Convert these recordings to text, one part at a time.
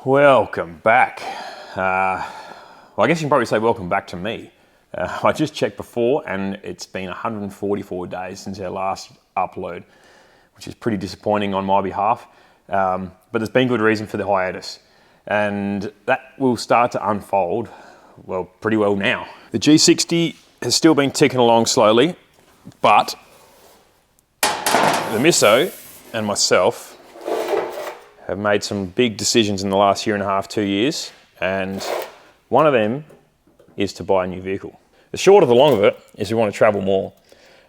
Welcome back. Well, I guess you can probably say welcome back to me. I just checked before and it's been 144 days since our last upload, which is pretty disappointing on my behalf. But there's been good reason for the hiatus. And that will start to unfold, well, pretty well now. The G60 has still been ticking along slowly, but the misso and myself have made some big decisions in the last year and a half, 2 years, and one of them is to buy a new vehicle. The short of the long of it is we want to travel more,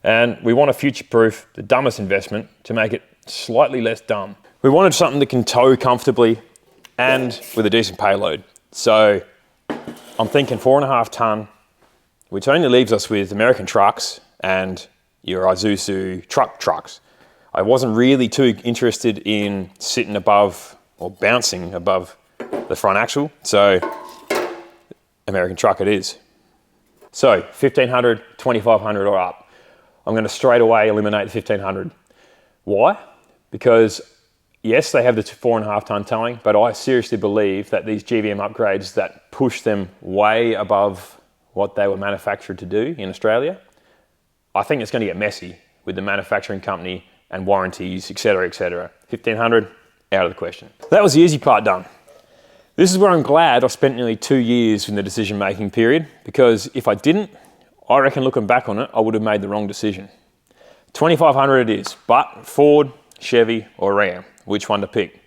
and we want to future-proof the dumbest investment to make it slightly less dumb. We wanted something that can tow comfortably and with a decent payload. So I'm thinking 4.5 ton, which only leaves us with American trucks and your Isuzu trucks. I wasn't really too interested in sitting above or bouncing above the front axle, so American truck it is. So 1500, 2500 or up. I'm going to straight away eliminate the 1500. Why? Because yes, they have the 4.5 ton towing, but I seriously believe that these GVM upgrades that push them way above what they were manufactured to do in Australia, I think it's going to get messy with the manufacturing company and warranties, etc., etc. 1500, out of the question. That was the easy part done. This is where I'm glad I spent nearly 2 years in the decision-making period, because if I didn't, I reckon looking back on it, I would have made the wrong decision. 2500 it is, but Ford, Chevy, or Ram, which one to pick?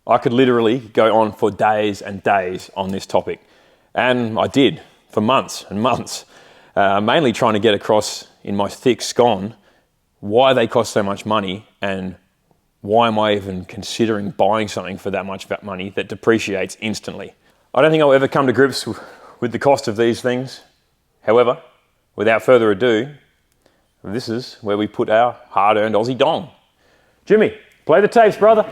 I could literally go on for days and days on this topic, and I did for months and months, mainly trying to get across in my thick scone why they cost so much money and why am I even considering buying something for that much money that depreciates instantly. I don't think I'll ever come to grips with the cost of these things. However, without further ado, this is where we put our hard-earned Aussie dong. Jimmy, play the tapes, brother.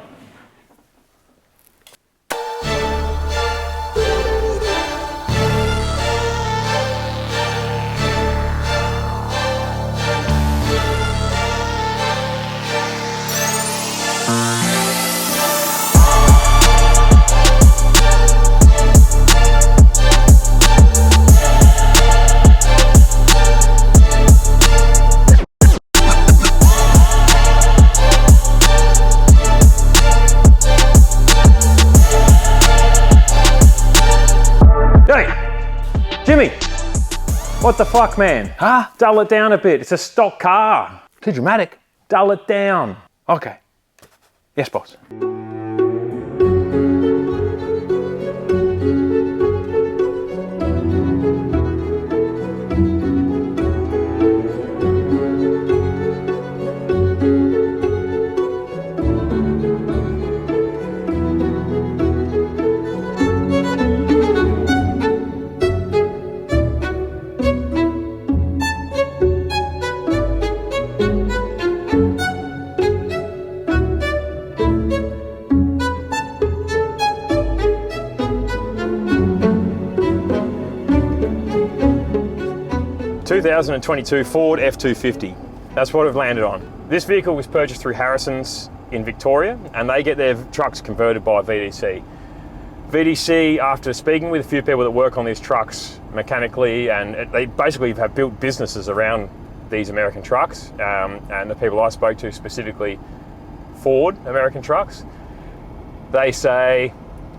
Jimmy, what the fuck, man? Huh? Dull it down a bit. It's a stock car. Too dramatic. Dull it down. Okay. Yes, boss. 2022 Ford F250. That's what I've landed on. This vehicle was purchased through Harrison's in Victoria, and they get their trucks converted by VDC. VDC, after speaking with a few people that work on these trucks mechanically, and they basically have built businesses around these American trucks, and the people I spoke to, specifically Ford American trucks, they say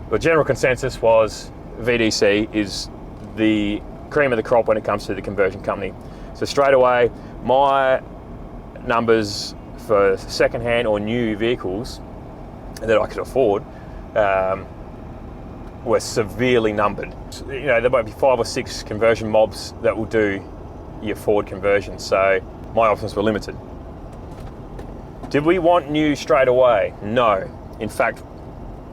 the general consensus was VDC is the cream of the crop when it comes to the conversion company. So straight away, my numbers for second-hand or new vehicles that I could afford were severely numbered. You know, there might be 5 or 6 conversion mobs that will do your Ford conversion, so my options were limited. Did we want new straight away? No. In fact,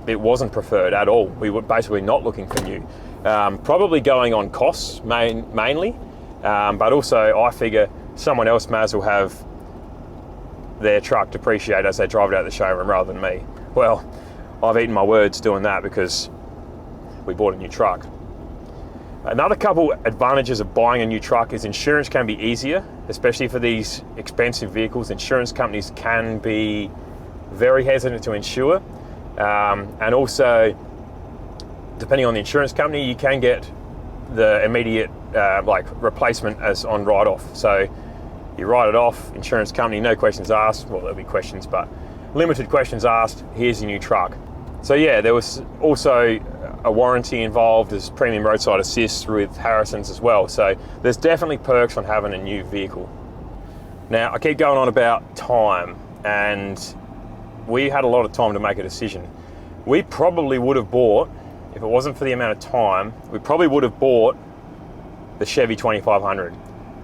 it wasn't preferred at all. We were basically not looking for new. Probably going on costs mainly, but also I figure someone else may as well have their truck depreciate as they drive it out of the showroom rather than me. Well, I've eaten my words doing that because we bought a new truck. Another couple advantages of buying a new truck is insurance can be easier, especially for these expensive vehicles. Insurance companies can be very hesitant to insure, and also depending on the insurance company, you can get the immediate like replacement as on write-off. So you write it off, insurance company, no questions asked. Well, there'll be questions, but limited questions asked. Here's your new truck. So yeah, there was also a warranty involved as premium roadside assist with Harrison's as well. So there's definitely perks on having a new vehicle. Now, I keep going on about time, and we had a lot of time to make a decision. We probably would have bought, if it wasn't for the amount of time, we probably would have bought the Chevy 2500.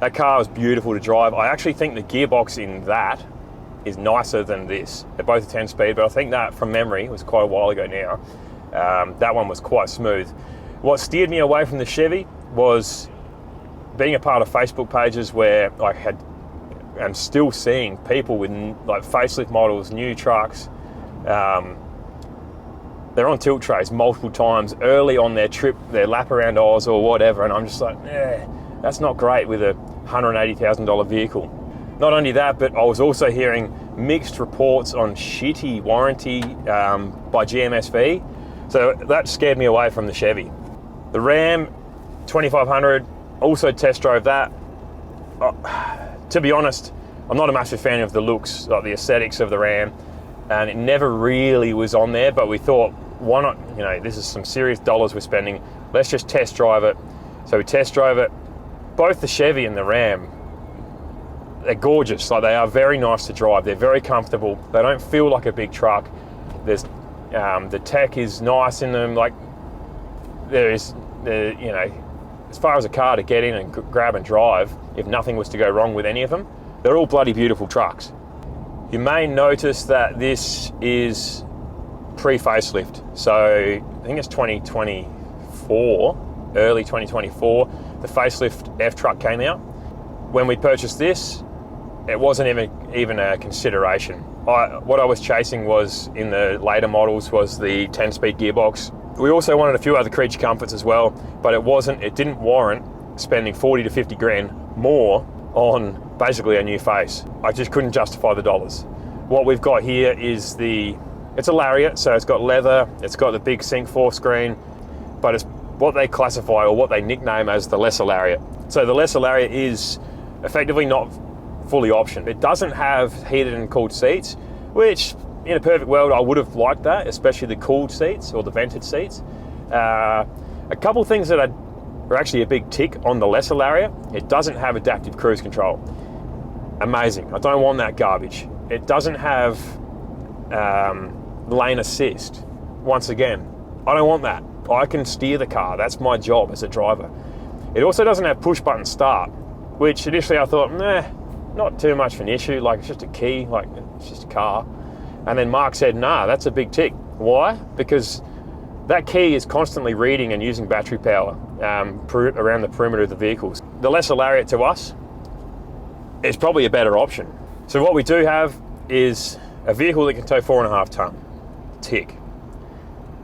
That car was beautiful to drive. I actually think the gearbox in that is nicer than this. They're both a 10-speed, but I think that, from memory, it was quite a while ago now, that one was quite smooth. What steered me away from the Chevy was being a part of Facebook pages where I'm still seeing people with like facelift models, new trucks. They're on tilt trays multiple times early on their trip, their lap around Oz or whatever, and I'm just like, that's not great with a $180,000 vehicle. Not only that, but I was also hearing mixed reports on shitty warranty by GMSV, so that scared me away from the Chevy. The Ram 2500, also test drove that. To be honest, I'm not a massive fan of the looks, like the aesthetics of the Ram, and it never really was on there, but we thought, why not, this is some serious dollars we're spending, let's just test drive it. So we test drove it. Both the Chevy and the Ram, they're gorgeous. Like, they are very nice to drive. They're very comfortable. They don't feel like a big truck. There's the tech is nice in them. Like, as far as a car to get in and grab and drive, if nothing was to go wrong with any of them, they're all bloody beautiful trucks. You may notice that this is pre-facelift. So I think it's 2024, early 2024, the facelift F truck came out. When we purchased this, it wasn't even a consideration. What I was chasing was, in the later models, was the 10-speed gearbox. We also wanted a few other creature comforts as well, but it didn't warrant spending 40 to 50 grand more on basically a new face. I just couldn't justify the dollars. What we've got here is it's a Lariat, so it's got leather, it's got the big Sync 4 screen, but it's what they classify, or what they nickname, as the lesser Lariat. So the lesser Lariat is effectively not fully optioned. It doesn't have heated and cooled seats, which in a perfect world I would have liked that, especially the cooled seats or the vented seats. A couple things that are actually a big tick on the lesser Lariat: it doesn't have adaptive cruise control. Amazing. I don't want that garbage. It doesn't have lane assist. Once again, I don't want that. I can steer the car. That's my job as a driver. It also doesn't have push button start, which initially I thought, not too much of an issue. Like, it's just a key, like, it's just a car. And then Mark said, nah, that's a big tick. Why? Because that key is constantly reading and using battery power around the perimeter of the vehicles. The lesser Lariat, to us, is probably a better option. So what we do have is a vehicle that can tow 4.5 ton. Tick.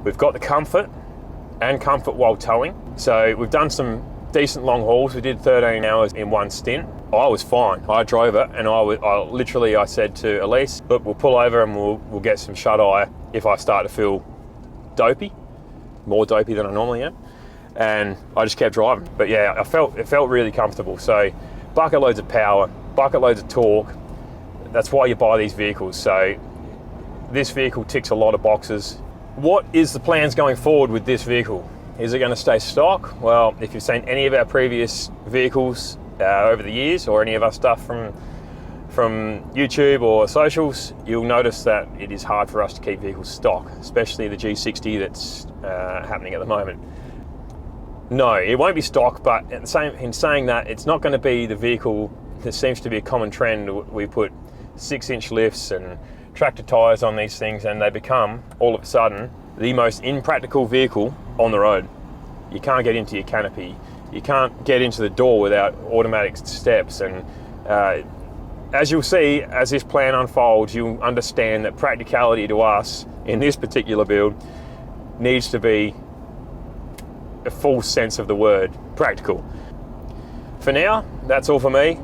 We've got the comfort and comfort while towing. So we've done some decent long hauls. We did 13 hours in one stint. I was fine. I drove it, and I said to Elise, look, we'll pull over and we'll get some shut eye if I start to feel dopey, more dopey than I normally am. And I just kept driving. But yeah, it felt really comfortable. So bucket loads of power, bucket loads of torque. That's why you buy these vehicles. So this vehicle ticks a lot of boxes. What is the plans going forward with this vehicle? Is it going to stay stock? Well, if you've seen any of our previous vehicles over the years, or any of our stuff from YouTube or socials, you'll notice that it is hard for us to keep vehicles stock, especially the G60 that's happening at the moment. No, it won't be stock, but in saying that, it's not going to be the vehicle. There seems to be a common trend. We put 6-inch lifts and tractor tyres on these things, and they become, all of a sudden, the most impractical vehicle on the road. You can't get into your canopy. You can't get into the door without automatic steps. And as you'll see, as this plan unfolds, you'll understand that practicality to us in this particular build needs to be a full sense of the word, practical. For now, that's all for me.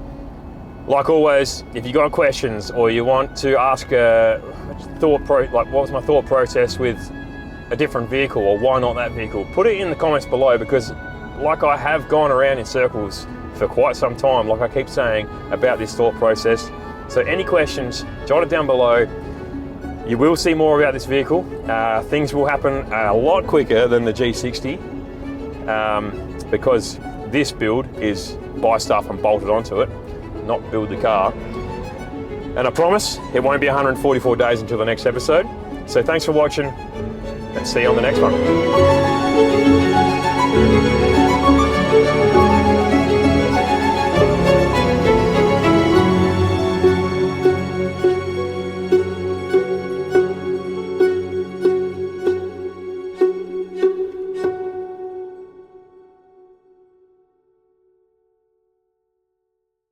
Like always, if you got questions or you want to ask what was my thought process with a different vehicle, or why not that vehicle? Put it in the comments below, because like I have gone around in circles for quite some time, like I keep saying, about this thought process. So any questions, jot it down below. You will see more about this vehicle. Things will happen a lot quicker than the G60, because this build is buy stuff and bolt it onto it, not build the car. And I promise it won't be 144 days until the next episode. So thanks for watching, and see you on the next one.